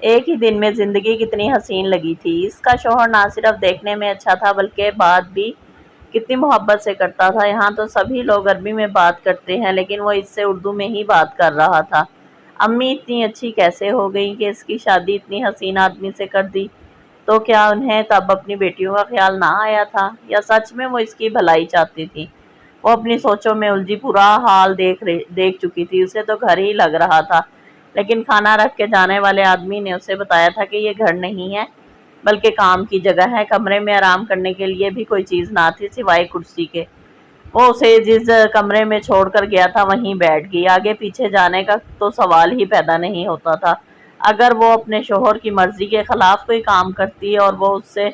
ایک ہی دن میں زندگی کتنی حسین لگی تھی۔ اس کا شوہر نہ صرف دیکھنے میں اچھا تھا بلکہ بات بھی کتنی محبت سے کرتا تھا۔ یہاں تو سبھی لوگ عربی میں بات کرتے ہیں لیکن وہ اس سے اردو میں ہی بات کر رہا تھا۔ امی اتنی اچھی کیسے ہو گئی کہ اس کی شادی اتنی حسین آدمی سے کر دی؟ تو کیا انہیں تب اپنی بیٹیوں کا خیال نہ آیا تھا، یا سچ میں وہ اس کی بھلائی چاہتی تھی؟ وہ اپنی سوچوں میں الجھی پورا حال دیکھ چکی تھی۔ اسے تو گھر ہی لگ رہا تھا، لیکن کھانا رکھ کے جانے والے آدمی نے اسے بتایا تھا کہ یہ گھر نہیں ہے بلکہ کام کی جگہ ہے۔ کمرے میں آرام کرنے کے لیے بھی کوئی چیز نہ تھی سوائے کرسی کے۔ وہ اسے جس کمرے میں چھوڑ کر گیا تھا وہیں بیٹھ گئی۔ آگے پیچھے جانے کا تو سوال ہی پیدا نہیں ہوتا تھا۔ اگر وہ اپنے شوہر کی مرضی کے خلاف کوئی کام کرتی اور وہ اس سے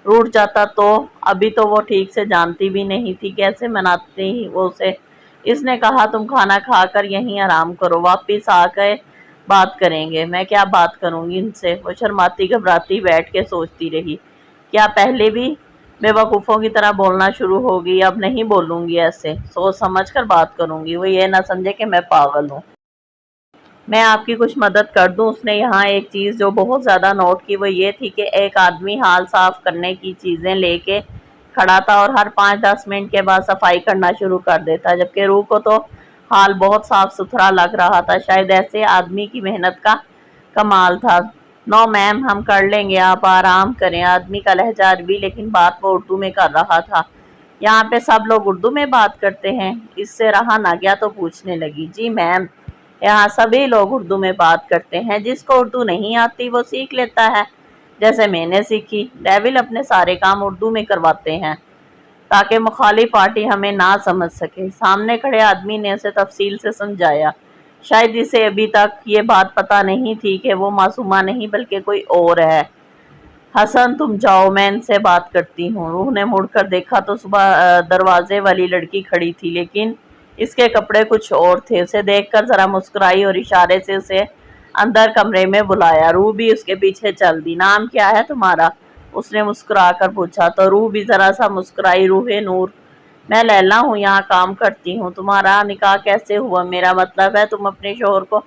روٹھ جاتا تو ابھی تو وہ ٹھیک سے جانتی بھی نہیں تھی کیسے مناتی وہ اسے۔ اس نے کہا تم کھانا کھا کر یہیں آرام کرو، واپس آ کے بات کریں گے۔ میں کیا بات کروں گی ان سے؟ وہ شرماتی گھبراتی بیٹھ کے سوچتی رہی۔ کیا پہلے بھی بے وقوفوں کی طرح بولنا شروع ہوگی؟ اب نہیں بولوں گی، ایسے سوچ سمجھ کر بات کروں گی، وہ یہ نہ سمجھے کہ میں پاگل ہوں۔ میں آپ کی کچھ مدد کر دوں؟ اس نے یہاں ایک چیز جو بہت زیادہ نوٹ کی وہ یہ تھی کہ ایک آدمی حال صاف کرنے کی چیزیں لے کے کھڑا تھا اور ہر 5-10 منٹ کے بعد صفائی کرنا شروع کر دیتا، جبکہ روح کو تو حال بہت صاف ستھرا لگ رہا تھا۔ شاید ایسے آدمی کی محنت کا کمال تھا۔ نو میم، ہم کر لیں گے، آپ آرام کریں۔ آدمی کا لہجہ عربی لیکن بات وہ اردو میں کر رہا تھا۔ یہاں پہ سب لوگ اردو میں بات کرتے ہیں؟ اس سے رہا نہ گیا تو پوچھنے لگی۔ جی میم، یہاں سبھی لوگ اردو میں بات کرتے ہیں، جس کو اردو نہیں آتی وہ سیکھ لیتا ہے، جیسے میں نے سیکھی۔ ڈیول اپنے سارے کام اردو میں کرواتے ہیں تاکہ مخالف پارٹی ہمیں نہ سمجھ سکے۔ سامنے کھڑے آدمی نے اسے تفصیل سے سمجھایا۔ شاید اسے ابھی تک یہ بات پتہ نہیں تھی کہ وہ معصومہ نہیں بلکہ کوئی اور ہے۔ حسن تم جاؤ، میں ان سے بات کرتی ہوں۔ روح نے مڑ کر دیکھا تو صبح دروازے والی لڑکی کھڑی تھی، لیکن اس کے کپڑے کچھ اور تھے۔ اسے دیکھ کر ذرا مسکرائی اور اشارے سے اسے اندر کمرے میں بلایا۔ روح بھی اس کے پیچھے چل دی۔ نام کیا ہے تمہارا؟ اس نے مسکرا کر پوچھا تو روح بھی ذرا سا مسکرائی۔ روح نور، میں لیلا ہوں، یہاں کام کرتی ہوں۔ تمہارا نکاح کیسے ہوا؟ میرا مطلب ہے تم اپنے شوہر کو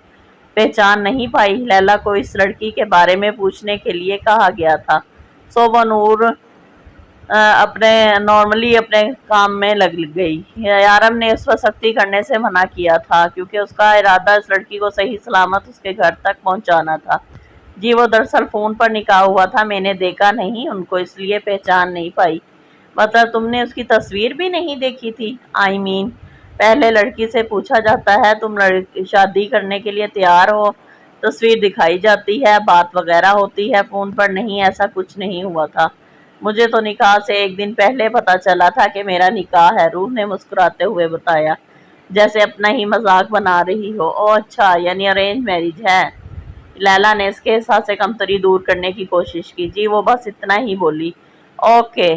پہچان نہیں پائی؟ لیلا کو اس لڑکی کے بارے میں پوچھنے کے لیے کہا گیا تھا، سو وہ نور نارملی اپنے کام میں لگ گئی۔ یارم نے اس پر سختی کرنے سے منع کیا تھا کیونکہ اس کا ارادہ اس لڑکی کو صحیح سلامت اس کے گھر تک پہنچانا تھا۔ جی وہ دراصل فون پر نکاح ہوا تھا، میں نے دیکھا نہیں ان کو، اس لیے پہچان نہیں پائی۔ مطلب تم نے اس کی تصویر بھی نہیں دیکھی تھی؟ پہلے لڑکی سے پوچھا جاتا ہے تم شادی کرنے کے لیے تیار ہو، تصویر دکھائی جاتی ہے، بات وغیرہ ہوتی ہے، فون پر نہیں۔ ایسا کچھ نہیں ہوا تھا، مجھے تو نکاح سے ایک دن پہلے پتا چلا تھا کہ میرا نکاح ہے، روح نے مسکراتے ہوئے بتایا، جیسے اپنا ہی مذاق بنا رہی ہو۔ او اچھا، یعنی ارینج میرج ہے؟ لیلا نے اس کے احساس کمتری دور کرنے کی کوشش کی۔ جی وہ بس اتنا ہی بولی۔ اوکے،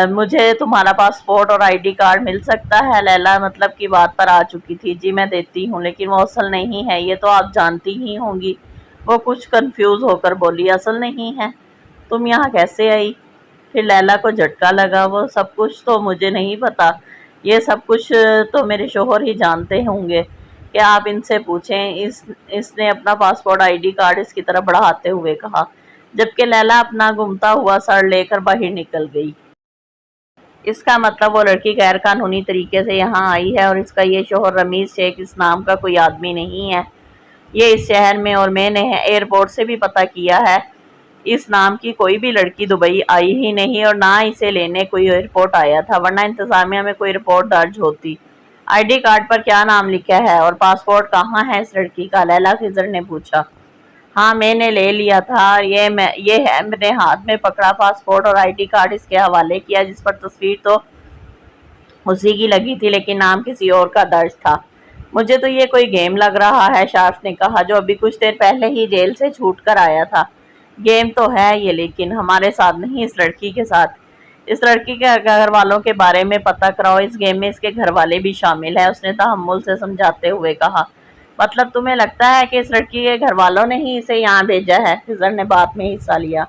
مجھے تمہارا پاسپورٹ اور آئی ڈی کارڈ مل سکتا ہے؟ لیلا مطلب کی بات پر آ چکی تھی۔ جی میں دیتی ہوں، لیکن وہ اصل نہیں ہے، یہ تو آپ جانتی ہی ہوں گی۔ وہ کچھ کنفیوز ہو کر بولی۔ اصل نہیں ہے؟ تم یہاں کیسے آئی؟ پھر لیلا کو جھٹکا لگا۔ وہ سب کچھ تو مجھے نہیں پتا، یہ سب کچھ تو میرے شوہر ہی جانتے ہوں گے کہ آپ ان سے پوچھیں۔ اس نے اپنا پاسپورٹ آئی ڈی کارڈ اس کی طرف بڑھاتے ہوئے کہا، جبکہ لیلا اپنا گمتا ہوا سر لے کر باہر نکل گئی۔ اس کا مطلب وہ لڑکی غیر قانونی طریقے سے یہاں آئی ہے اور اس کا یہ شوہر رمیز شیخ اس نام کا کوئی آدمی نہیں ہے۔ یہ اس شہر میں، اور میں نے ایئرپورٹ سے بھی پتہ کیا ہے، اس نام کی کوئی بھی لڑکی دبئی آئی ہی نہیں اور نہ اسے لینے کوئی ایئرپورٹ آیا تھا، ورنہ انتظامیہ میں کوئی رپورٹ درج ہوتی۔ آئی ڈی کارڈ پر کیا نام لکھا ہے اور پاسپورٹ کہاں ہے اس لڑکی کا؟ لیلا خضر نے پوچھا۔ ہاں میں نے لے لیا تھا، یہ ہے، میں نے ہاتھ میں پکڑا پاسپورٹ اور آئی ڈی کارڈ اس کے حوالے کیا، جس پر تصویر تو اسی کی لگی تھی لیکن نام کسی اور کا درج تھا۔ مجھے تو یہ کوئی گیم لگ رہا ہے، شارف نے کہا، جو ابھی کچھ دیر پہلے ہی جیل سے چھوٹ کر آیا تھا۔ گیم تو ہے یہ، لیکن ہمارے ساتھ نہیں، اس لڑکی کے ساتھ۔ اس لڑکی کے گھر والوں کے بارے میں پتہ کراؤ، اس گیم میں اس کے گھر والے بھی شامل ہیں، اس نے تحمل سے سمجھاتے ہوئے کہا۔ مطلب تمہیں لگتا ہے کہ اس لڑکی کے گھر والوں نے ہی اسے یہاں بھیجا ہے؟ خضر نے بات میں حصہ لیا۔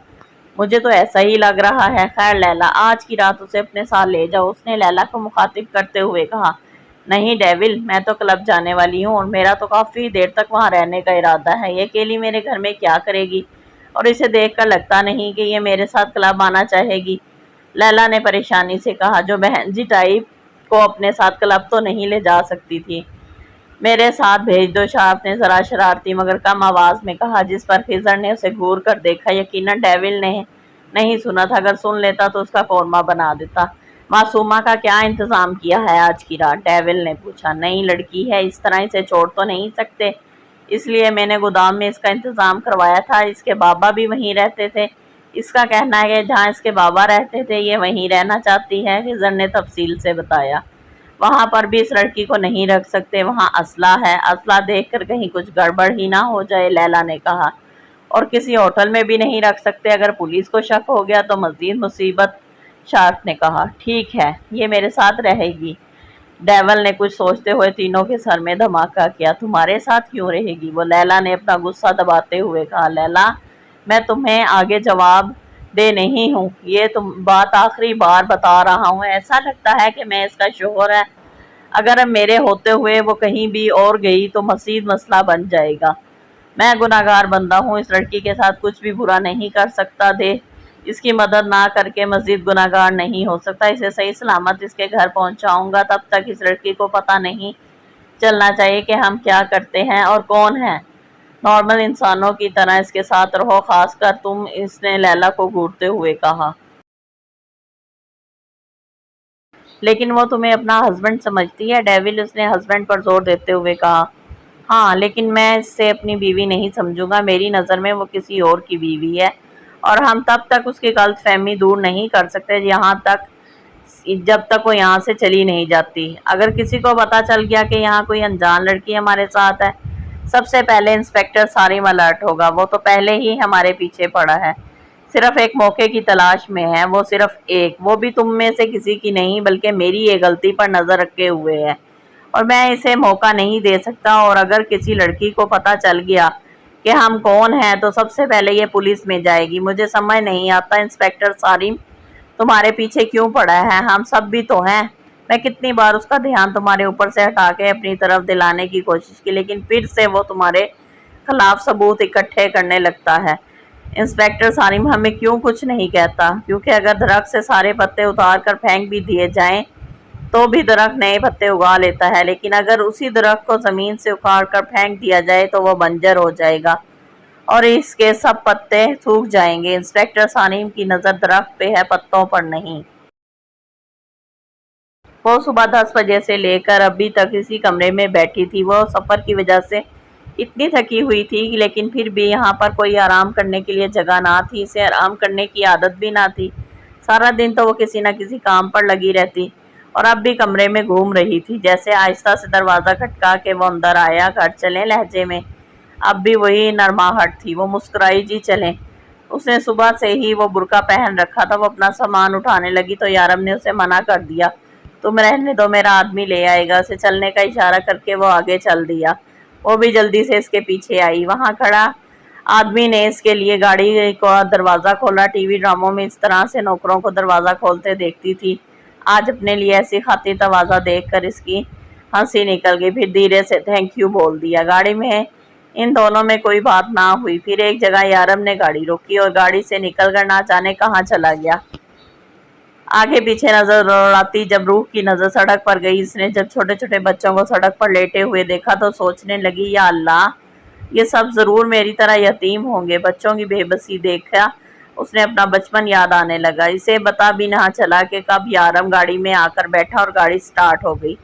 مجھے تو ایسا ہی لگ رہا ہے۔ خیر لیلا، آج کی رات اسے اپنے ساتھ لے جاؤ، اس نے لیلا کو مخاطب کرتے ہوئے کہا۔ نہیں ڈیول، میں تو کلب جانے والی ہوں اور میرا تو کافی دیر تک وہاں رہنے کا ارادہ ہے۔ یہ اکیلی میرے گھر میں کیا کرے گی؟ اور اسے دیکھ کر لگتا نہیں کہ یہ میرے ساتھ کلب آنا چاہے گی، لیلا نے پریشانی سے کہا، جو بہن جی ٹائپ کو اپنے ساتھ کلب تو نہیں لے جا سکتی تھی۔ میرے ساتھ بھیج دو، شارپ نے ذرا شرارتی مگر کم آواز میں کہا، جس پر خضر نے اسے گھور کر دیکھا۔ یقیناً ڈیول نے نہیں سنا تھا، اگر سن لیتا تو اس کا قورمہ بنا دیتا۔ معصومہ کا کیا انتظام کیا ہے آج کی رات؟ ڈیول نے پوچھا۔ نئی لڑکی ہے، اس طرح اسے چھوڑ تو نہیں سکتے، اس لیے میں نے گودام میں اس کا انتظام کروایا تھا۔ اس کے بابا بھی وہیں رہتے تھے، اس کا کہنا ہے کہ جہاں اس کے بابا رہتے تھے یہ وہیں رہنا چاہتی ہے، خضر نے تفصیل سے بتایا۔ وہاں پر بھی اس لڑکی کو نہیں رکھ سکتے، وہاں اسلحہ ہے، اسلحہ دیکھ کر کہیں کچھ گڑبڑ ہی نہ ہو جائے، لیلا نے کہا۔ اور کسی ہوٹل میں بھی نہیں رکھ سکتے، اگر پولیس کو شک ہو گیا تو مزید مصیبت، شارپ نے کہا۔ ٹھیک ہے، یہ میرے ساتھ رہے گی، ڈیول نے کچھ سوچتے ہوئے تینوں کے سر میں دھماکہ کیا۔ تمہارے ساتھ کیوں رہے گی وہ؟ لیلا نے اپنا غصہ دباتے ہوئے کہا۔ لیلا، میں تمہیں آگے جواب دے نہیں ہوں، یہ بات آخری بار بتا رہا ہوں، ایسا لگتا ہے کہ میں اس کا شوہر ہے، اگر میرے ہوتے ہوئے وہ کہیں بھی اور گئی تو مزید مسئلہ بن جائے گا۔ میں گناہگار بندہ ہوں، اس لڑکی کے ساتھ کچھ بھی برا نہیں کر سکتا، اس کی مدد نہ کر کے مزید گناہگار نہیں ہو سکتا۔ اسے صحیح سلامت اس کے گھر پہنچاؤں گا، تب تک اس لڑکی کو پتہ نہیں چلنا چاہیے کہ ہم کیا کرتے ہیں اور کون ہیں۔ نارمل انسانوں کی طرح اس کے ساتھ رہو، خاص کر تم، اس نے لیلا کو گھورتے ہوئے کہا۔ لیکن وہ تمہیں اپنا ہسبینڈ سمجھتی ہے ڈیول، اس نے ہسبینڈ پر زور دیتے ہوئے کہا۔ ہاں، لیکن میں اس سے اپنی بیوی نہیں سمجھوں گا، میری نظر میں وہ کسی اور کی بیوی ہے، اور ہم تب تک اس کی غلط فہمی دور نہیں کر سکتے جب تک وہ یہاں سے چلی نہیں جاتی۔ اگر کسی کو پتہ چل گیا کہ یہاں کوئی انجان لڑکی ہمارے ساتھ ہے، سب سے پہلے انسپیکٹر سارم الرٹ ہوگا، وہ تو پہلے ہی ہمارے پیچھے پڑا ہے، صرف ایک موقع کی تلاش میں ہے، وہ صرف ایک، وہ بھی تم میں سے کسی کی نہیں بلکہ میری ایک غلطی پر نظر رکھے ہوئے ہے، اور میں اسے موقع نہیں دے سکتا۔ اور اگر کسی لڑکی کو پتہ چل گیا کہ ہم کون ہیں تو سب سے پہلے یہ پولیس میں جائے گی۔ مجھے سمجھ نہیں آتا انسپیکٹر سارم تمہارے پیچھے کیوں پڑا ہے، ہم سب بھی تو ہیں۔ میں کتنی بار اس کا دھیان تمہارے اوپر سے ہٹا کے اپنی طرف دلانے کی کوشش کی، لیکن پھر سے وہ تمہارے خلاف ثبوت اکٹھے کرنے لگتا ہے۔ انسپیکٹر سارم ہمیں کیوں کچھ نہیں کہتا؟ کیونکہ اگر درخت سے سارے پتے اتار کر پھینک بھی دیے جائیں تو بھی درخت نئے پتے اگا لیتا ہے، لیکن اگر اسی درخت کو زمین سے اکھاڑ کر پھینک دیا جائے تو وہ بنجر ہو جائے گا اور اس کے سب پتے سوکھ جائیں گے۔ انسپیکٹر سارم کی نظر درخت پہ ہے، پتوں پر نہیں۔ وہ صبح 10 بجے سے لے کر ابھی تک اسی کمرے میں بیٹھی تھی۔ وہ سفر کی وجہ سے اتنی تھکی ہوئی تھی لیکن پھر بھی یہاں پر کوئی آرام کرنے کے لیے جگہ نہ تھی، اسے آرام کرنے کی عادت بھی نہ تھی، سارا دن تو وہ کسی نہ کسی کام پر لگی رہتی اور اب بھی کمرے میں گھوم رہی تھی۔ جیسے آہستہ سے دروازہ کھٹکا کے وہ اندر آیا، گھر چلیں لہجے میں اب بھی وہی نرماہٹ تھی۔ وہ مسکرائی، جی چلیں۔ اس نے صبح سے ہی وہ برقع پہن رکھا تھا۔ وہ اپنا سامان اٹھانے لگی تو یارم نے اسے منع کر دیا، تم رہنے دو، میرا آدمی لے آئے گا۔ اسے چلنے کا اشارہ کر کے وہ آگے چل دیا، وہ بھی جلدی سے اس کے پیچھے آئی۔ وہاں کھڑا آدمی نے اس کے لیے گاڑی کا دروازہ کھولا۔ ٹی وی ڈراموں میں اس طرح سے نوکروں کو دروازہ کھولتے دیکھتی تھی، آج اپنے لیے ایسی خاطر تواضع دیکھ کر اس کی ہنسی نکل گئی، پھر دھیرے سے تھینک یو بول دیا۔ گاڑی میں ان دونوں میں کوئی بات نہ ہوئی۔ پھر ایک جگہ یارم نے گاڑی روکی اور گاڑی سے نکل کر نہ جانے کہاں چلا گیا، آگے پیچھے نظر دوڑاتی۔ جب روح کی نظر سڑک پر گئی، اس نے جب چھوٹے چھوٹے بچوں کو سڑک پر لیٹے ہوئے دیکھا تو سوچنے لگی، یا اللہ، یہ سب ضرور میری طرح یتیم ہوں گے۔ بچوں کی بے بسی دیکھا اس نے اپنا بچپن یاد آنے لگا۔ اسے پتہ بھی نہ چلا کہ کب یارم گاڑی میں آ کر بیٹھا اور گاڑی سٹارٹ ہو گئی۔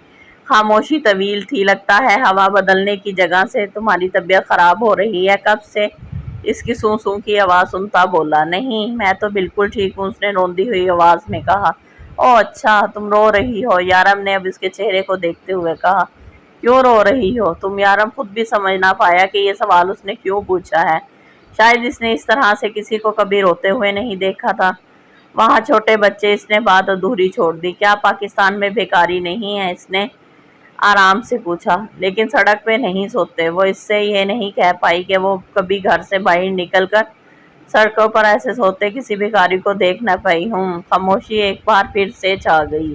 خاموشی طویل تھی۔ لگتا ہے ہوا بدلنے کی جگہ سے تمہاری طبیعت خراب ہو رہی ہے، کب سے؟ اس کی سوں سوں کی آواز سنتا بولا۔ نہیں، میں تو بالکل ٹھیک ہوں، اس نے روندی ہوئی آواز میں کہا۔ او اچھا، تم رو رہی ہو، یارم نے اب اس کے چہرے کو دیکھتے ہوئے کہا۔ کیوں رو رہی ہو تم؟ یارم خود بھی سمجھ نہ پایا کہ یہ سوال اس نے کیوں پوچھا ہے، شاید اس نے اس طرح سے کسی کو کبھی روتے ہوئے نہیں دیکھا تھا۔ وہاں چھوٹے بچے، اس نے بات ادھوری چھوڑ دی۔ کیا پاکستان میں بیکاری نہیں ہے؟ اس نے آرام سے پوچھا۔ لیکن سڑک پہ نہیں سوتے۔ وہ اس سے یہ نہیں کہہ پائی کہ وہ کبھی گھر سے باہر نکل کر سڑکوں پر ایسے سوتے کسی بھکاری کو دیکھ نہ پائی۔ خاموشی ایک بار پھر سے چھا گئی۔